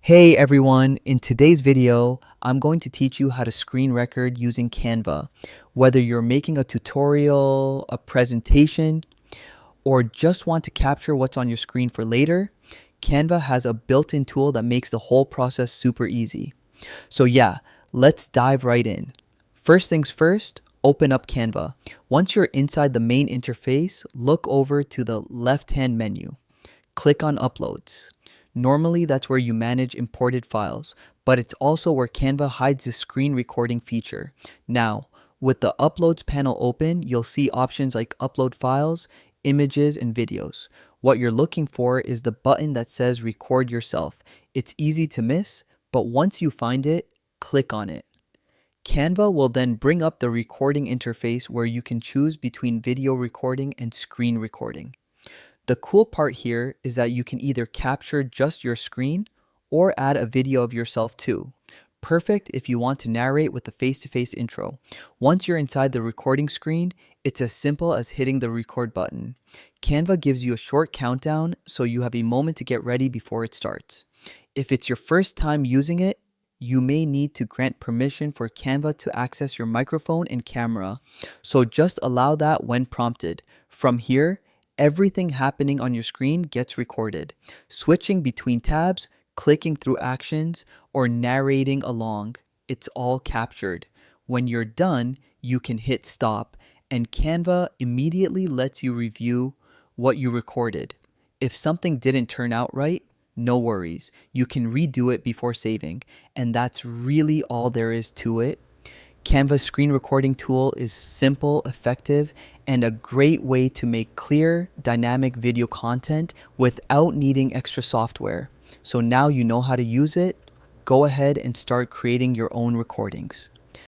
Hey everyone, in today's video, I'm going to teach you how to screen record using Canva. Whether you're making a tutorial, a presentation, or just want to capture what's on your screen for later, Canva has a built-in tool that makes the whole process super easy. So yeah, let's dive right in. First things first, open up Canva. Once you're inside the main interface, look over to the left-hand menu. Click on Uploads. Normally, that's where you manage imported files, but it's also where Canva hides the screen recording feature. Now, with the Uploads panel open, you'll see options like Upload Files, Images, and Videos. What you're looking for is the button that says Record Yourself. It's easy to miss, but once you find it, click on it. Canva will then bring up the recording interface where you can choose between video recording and screen recording. The cool part here is that you can either capture just your screen or add a video of yourself too. Perfect if you want to narrate with a face-to-face intro. Once you're inside the recording screen, it's as simple as hitting the record button. Canva gives you a short countdown so you have a moment to get ready before it starts. If it's your first time using it, you may need to grant permission for Canva to access your microphone and camera, so just allow that when prompted. From here, everything happening on your screen gets recorded. Switching between tabs, clicking through actions, or narrating along, it's all captured. When you're done, you can hit stop, and Canva immediately lets you review what you recorded. If something didn't turn out right, no worries. You can redo it before saving, and that's really all there is to it. Canva's screen recording tool is simple, effective, and a great way to make clear, dynamic video content without needing extra software. So now you know how to use it. Go ahead and start creating your own recordings.